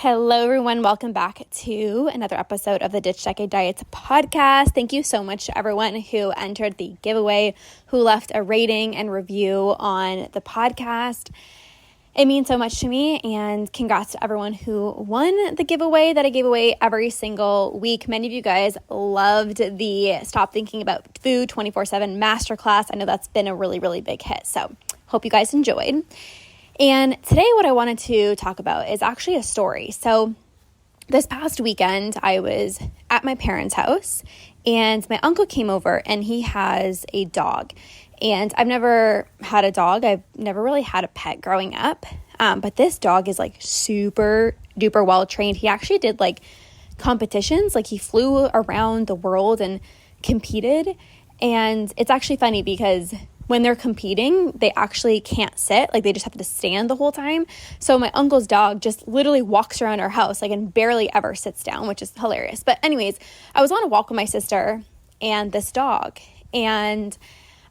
Hello, everyone. Welcome back to another episode of the Ditch Decade Diets podcast. Thank you so much to everyone who entered the giveaway, who left a rating and review on the podcast. It means so much to me, and congrats to everyone who won the giveaway that I gave away every single week. Many of you guys loved the Stop Thinking About Food 24/7 masterclass. I know that's been a really, really big hit, so hope you guys enjoyed. And today what I wanted to talk about is actually a story. So this past weekend, I was at my parents' house and my uncle came over and he has a dog. And I've never had a dog. I've never really had a pet growing up. But this dog is like super duper well trained. He actually did like competitions. Like he flew around the world and competed. And it's actually funny because when they're competing, they actually can't sit. Like they just have to stand the whole time. So my uncle's dog just literally walks around our house like and barely ever sits down, which is hilarious. But anyways, I was on a walk with my sister and this dog. And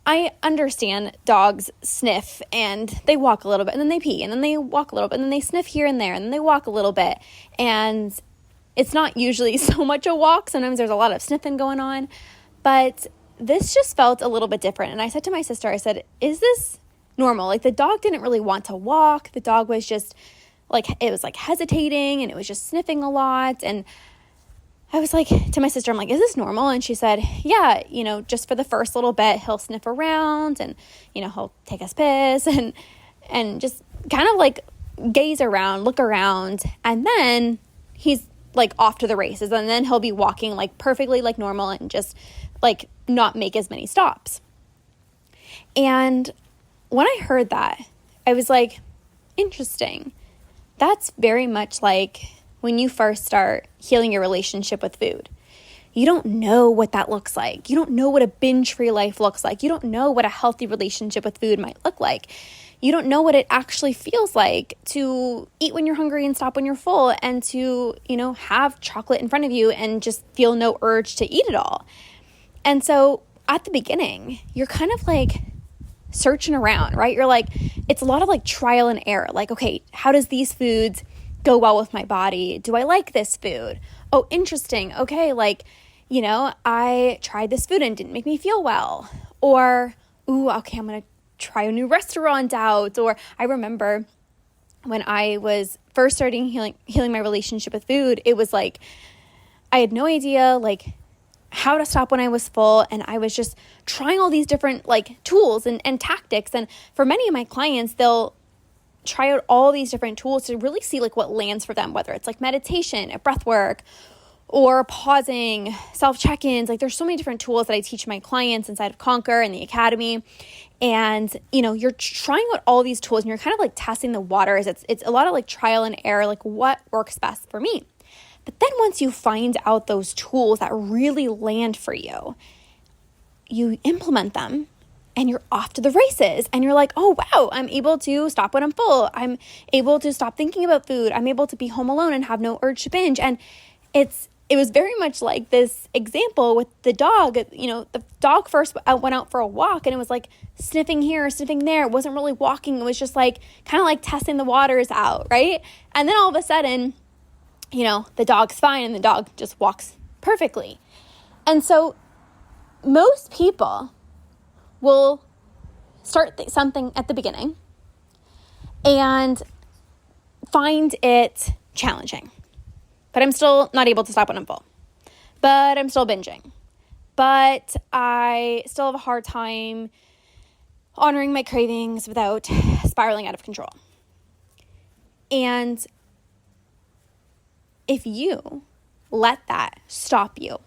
I understand dogs sniff and they walk a little bit and then they pee and then they walk a little bit and then they sniff here and there and then they walk a little bit. And it's not usually so much a walk. Sometimes there's a lot of sniffing going on. But this just felt a little bit different. And I said to my sister, I said, is this normal? Like the dog didn't really want to walk. The dog was just like, it was like hesitating and it was just sniffing a lot. And I was like to my sister, I'm like, is this normal? And she said, yeah, just for the first little bit, he'll sniff around and, he'll take his piss and just kind of like gaze around, look around. And then he's like off to the races. And then he'll be walking like perfectly like normal and just like not make as many stops. And when I heard that, I was like, interesting. That's very much like when you first start healing your relationship with food. You don't know what that looks like. You don't know what a binge-free life looks like. You don't know what a healthy relationship with food might look like. You don't know what it actually feels like to eat when you're hungry and stop when you're full and to, have chocolate in front of you and just feel no urge to eat it all. And so at the beginning, you're kind of like searching around, right? You're like, it's a lot of like trial and error. Like, okay, how does these foods go well with my body? Do I like this food? Oh, interesting. Okay, I tried this food and it didn't make me feel well. Or, okay, I'm going to try a new restaurant out. Or I remember when I was first starting healing my relationship with food, it was like, I had no idea like how to stop when I was full. And I was just trying all these different like tools and tactics. And for many of my clients, they'll try out all these different tools to really see like what lands for them, whether it's like meditation, breath work, or pausing, self-check-ins. Like there's so many different tools that I teach my clients inside of Conquer and the Academy. And, you're trying out all these tools and you're kind of like testing the waters. It's a lot of like trial and error, like what works best for me. But then once you find out those tools that really land for you, you implement them and you're off to the races and you're like, oh, wow, I'm able to stop when I'm full. I'm able to stop thinking about food. I'm able to be home alone and have no urge to binge. And it was very much like this example with the dog. The dog first went out for a walk and it was like sniffing here, sniffing there. It wasn't really walking. It was just like kind of like testing the waters out, right? And then all of a sudden, the dog's fine and the dog just walks perfectly. And so most people will start something at the beginning and find it challenging. But I'm still not able to stop when I'm full. But I'm still binging. But I still have a hard time honoring my cravings without spiraling out of control. And if you let that stop you,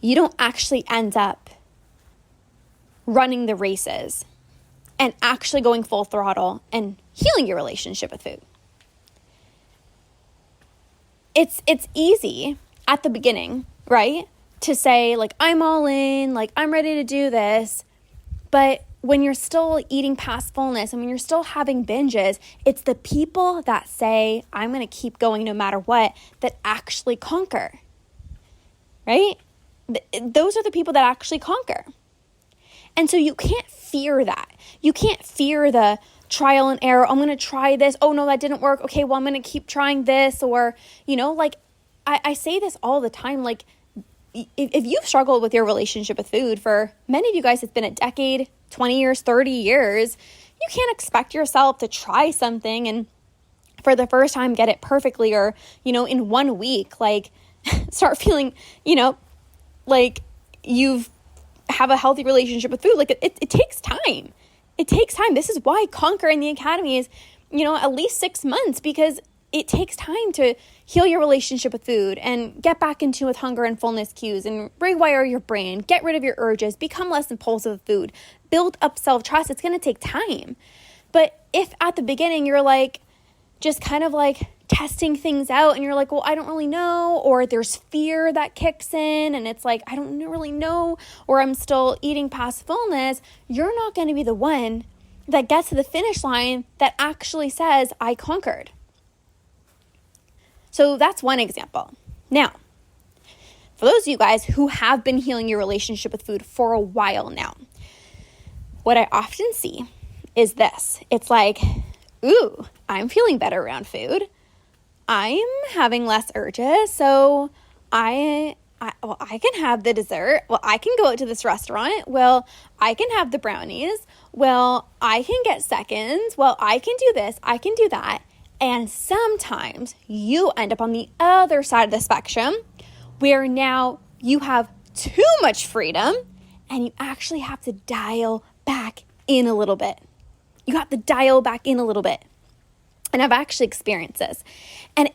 you don't actually end up running the races and actually going full throttle and healing your relationship with food. It's easy at the beginning, right? To say like, I'm all in, like I'm ready to do this. But when you're still eating past fullness and when you're still having binges, it's the people that say, I'm going to keep going no matter what, that actually conquer, right? Those are the people that actually conquer. And so you can't fear that. You can't fear the trial and error. I'm going to try this. Oh no, that didn't work. Okay, well, I'm going to keep trying this. Or, like I say this all the time, like if you've struggled with your relationship with food, for many of you guys, it's been a decade, 20 years, 30 years, you can't expect yourself to try something and for the first time get it perfectly, or, in 1 week, like start feeling, like you've have a healthy relationship with food. Like it takes time. It takes time. This is why Conquer in the Academy is, at least 6 months, because it takes time to heal your relationship with food and get back in tune with hunger and fullness cues and rewire your brain, get rid of your urges, become less impulsive with food, build up self-trust. It's going to take time. But if at the beginning you're like, just kind of like testing things out and you're like, well, I don't really know, or there's fear that kicks in and it's like, I don't really know, or I'm still eating past fullness, you're not going to be the one that gets to the finish line that actually says, I conquered. So that's one example. Now, for those of you guys who have been healing your relationship with food for a while now, what I often see is this. It's like, ooh, I'm feeling better around food. I'm having less urges, so I can have the dessert. Well, I can go out to this restaurant. Well, I can have the brownies. Well, I can get seconds. Well, I can do this. I can do that. And sometimes you end up on the other side of the spectrum where now you have too much freedom and you actually have to dial back in a little bit. You have to dial back in a little bit. And I've actually experienced this. And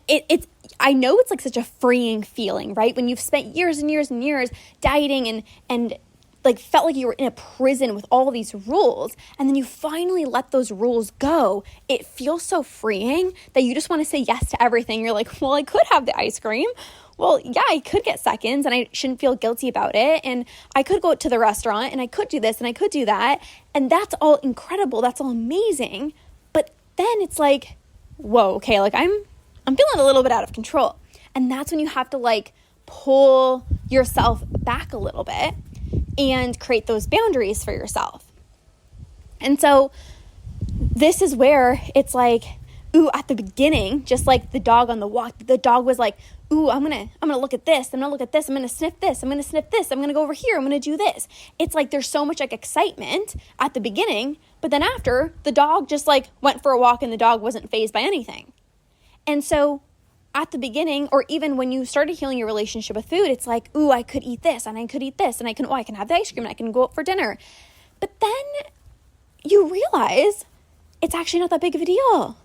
I know it's like such a freeing feeling, right? When you've spent years and years and years dieting and like felt like you were in a prison with all these rules, and then you finally let those rules go. It feels so freeing that you just want to say yes to everything. You're like, well, I could have the ice cream. Well, yeah, I could get seconds and I shouldn't feel guilty about it. And I could go to the restaurant and I could do this and I could do that. And that's all incredible. That's all amazing. But then it's like, whoa, okay, like I'm feeling a little bit out of control. And that's when you have to like pull yourself back a little bit and create those boundaries for yourself. And so this is where it's like, ooh, at the beginning, just like the dog on the walk, the dog was like, ooh, I'm going to look at this. I'm going to look at this. I'm going to sniff this. I'm going to sniff this. I'm going to go over here. I'm going to do this. It's like, there's so much like excitement at the beginning, but then after the dog just like went for a walk and the dog wasn't fazed by anything. And so at the beginning, or even when you started healing your relationship with food, it's like, ooh, I could eat this and I could eat this and I can have the ice cream and I can go out for dinner. But then you realize it's actually not that big of a deal.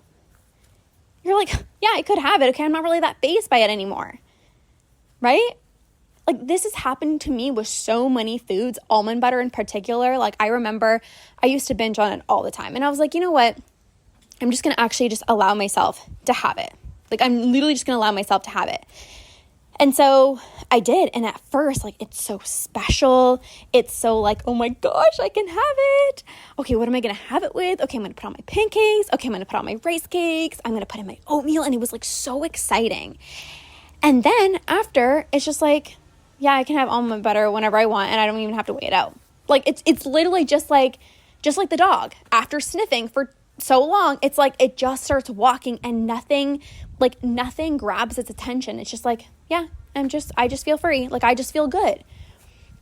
You're like, yeah, I could have it. Okay, I'm not really that fazed by it anymore, right? Like this has happened to me with so many foods, almond butter in particular. Like I remember I used to binge on it all the time. And I was like, you know what? I'm just going to actually just allow myself to have it. Like I'm literally just going to allow myself to have it. And so I did. And at first, like, it's so special. It's so like, oh my gosh, I can have it. Okay, what am I going to have it with? Okay, I'm going to put on my pancakes. Okay, I'm going to put on my rice cakes. I'm going to put in my oatmeal. And it was like so exciting. And then after, it's just like, yeah, I can have almond butter whenever I want. And I don't even have to weigh it out. Like it's literally just like the dog. After sniffing for so long, it's like it just starts walking and nothing grabs its attention. It's just like, yeah, I just feel free. Like I just feel good.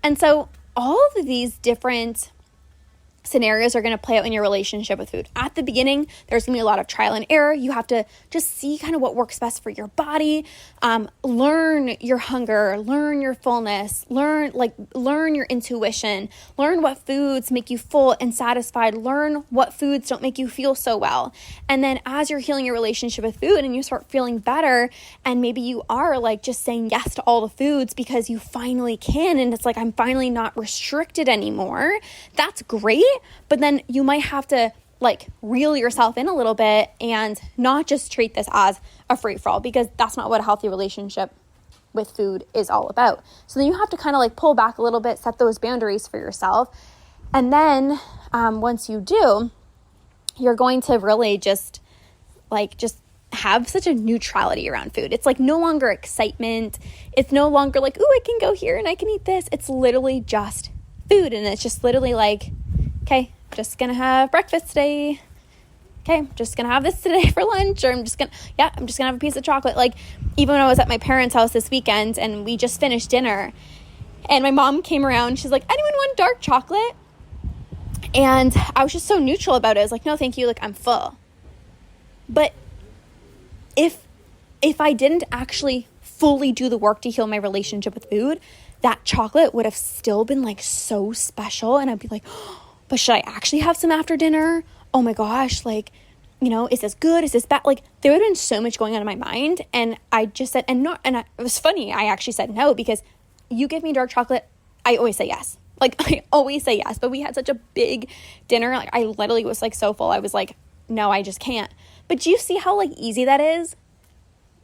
And so all of these different scenarios are going to play out in your relationship with food. At the beginning, there's going to be a lot of trial and error. You have to just see kind of what works best for your body, learn your hunger, learn your fullness, learn your intuition, learn what foods make you full and satisfied, learn what foods don't make you feel so well. And then as you're healing your relationship with food and you start feeling better, and maybe you are like just saying yes to all the foods because you finally can, and it's like, I'm finally not restricted anymore. That's great. But then you might have to like reel yourself in a little bit and not just treat this as a free-for-all, because that's not what a healthy relationship with food is all about. So then you have to kind of like pull back a little bit, set those boundaries for yourself. And then once you do, you're going to really just have such a neutrality around food. It's like no longer excitement. It's no longer like, ooh, I can go here and I can eat this. It's literally just food. And it's just literally like, okay, just going to have breakfast today. okay, I'm just going to have this today for lunch, or I'm just going to have a piece of chocolate. Like, even when I was at my parents' house this weekend and we just finished dinner and my mom came around, she's like, anyone want dark chocolate? And I was just so neutral about it. I was like, no, thank you. Like, I'm full. But if I didn't actually fully do the work to heal my relationship with food, that chocolate would have still been like so special. And I'd be like, oh, but should I actually have some after dinner? Oh my gosh, like, is this good? Is this bad? Like, there would have been so much going on in my mind. And I just said, it was funny. I actually said no, because you give me dark chocolate, I always say yes. Like, I always say yes. But we had such a big dinner. Like, I literally was like so full. I was like, no, I just can't. But do you see how like easy that is?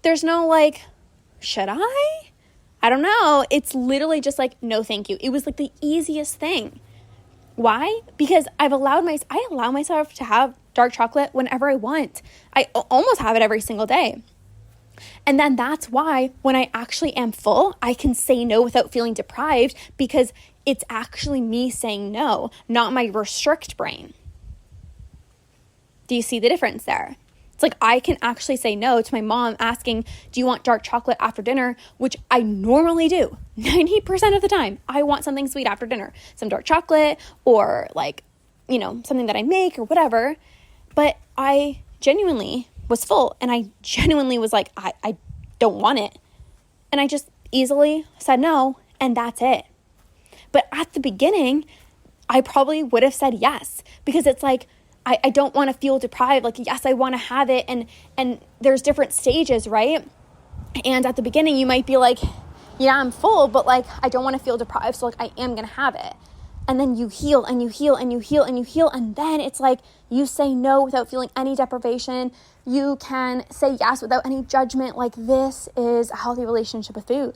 There's no like, should I don't know. It's literally just like, no, thank you. It was like the easiest thing. Why? Because I allow myself to have dark chocolate whenever I want. I almost have it every single day. And then that's why when I actually am full, I can say no without feeling deprived, because it's actually me saying no, not my restrict brain. Do you see the difference there? It's like I can actually say no to my mom asking, do you want dark chocolate after dinner? Which I normally do. 90% of the time, I want something sweet after dinner. Some dark chocolate, or like, something that I make or whatever. But I genuinely was full, and I genuinely was like, I don't want it. And I just easily said no, and that's it. But at the beginning, I probably would have said yes, because it's like, I don't want to feel deprived. Like, yes, I want to have it. And there's different stages, right? And at the beginning, you might be like, yeah, I'm full, but like, I don't want to feel deprived. So like, I am going to have it. And then you heal and you heal and you heal and you heal. And then it's like, you say no without feeling any deprivation. You can say yes without any judgment. Like, this is a healthy relationship with food.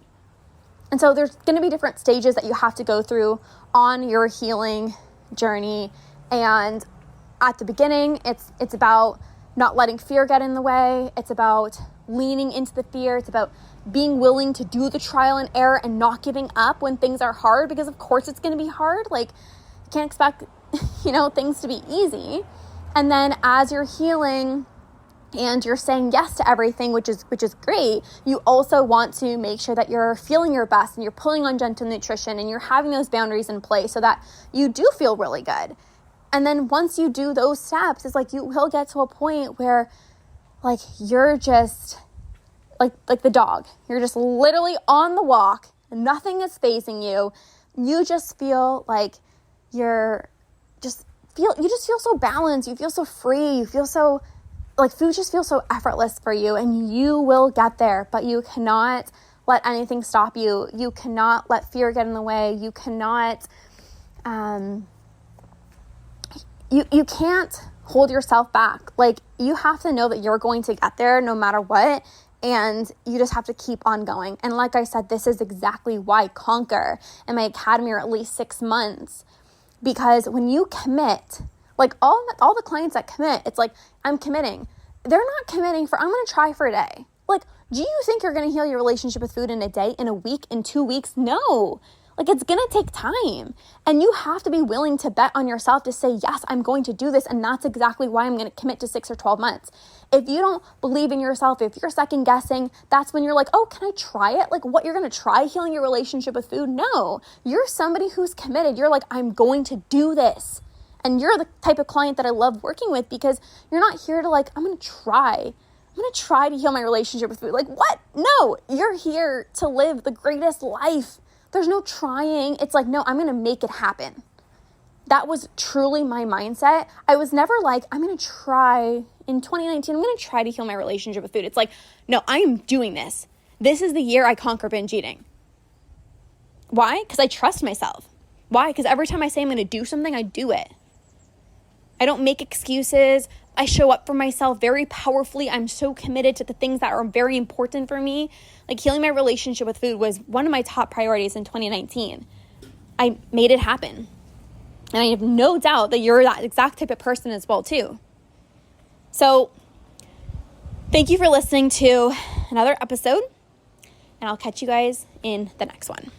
And so there's going to be different stages that you have to go through on your healing journey. And at the beginning, it's about not letting fear get in the way. It's about leaning into the fear. It's about being willing to do the trial and error and not giving up when things are hard, because of course it's going to be hard. Like, you can't expect, things to be easy. And then as you're healing and you're saying yes to everything, which is great, you also want to make sure that you're feeling your best and you're pulling on gentle nutrition and you're having those boundaries in place so that you do feel really good. And then once you do those steps, it's like you will get to a point where like you're just like the dog. You're just literally on the walk. Nothing is facing you. You just feel like you just feel so balanced. You feel so free. You feel so like food just feels so effortless for you, and you will get there, but you cannot let anything stop you. You cannot let fear get in the way. You cannot, you can't hold yourself back. Like, you have to know that you're going to get there no matter what. And you just have to keep on going. And like I said, this is exactly why Conquer and my academy are at least 6 months. Because when you commit, like all the clients that commit, it's like, I'm committing. They're not committing for, I'm going to try for a day. Like, do you think you're going to heal your relationship with food in a day, in a week, in 2 weeks? No. Like, it's going to take time. And you have to be willing to bet on yourself to say, yes, I'm going to do this. And that's exactly why I'm going to commit to 6 or 12 months. If you don't believe in yourself, if you're second guessing, that's when you're like, oh, can I try it? Like, what, you're going to try healing your relationship with food? No, you're somebody who's committed. You're like, I'm going to do this. And you're the type of client that I love working with, because you're not here to like, I'm going to try to heal my relationship with food. Like, what? No, you're here to live the greatest life. There's no trying. It's like, no, I'm going to make it happen. That was truly my mindset. I was never like, I'm going to try in 2019, I'm going to try to heal my relationship with food. It's like, no, I am doing this. This is the year I conquer binge eating. Why? Because I trust myself. Why? Because every time I say I'm going to do something, I do it. I don't make excuses. I show up for myself very powerfully. I'm so committed to the things that are very important for me. Like, healing my relationship with food was one of my top priorities in 2019. I made it happen. And I have no doubt that you're that exact type of person as well, too. So thank you for listening to another episode, and I'll catch you guys in the next one.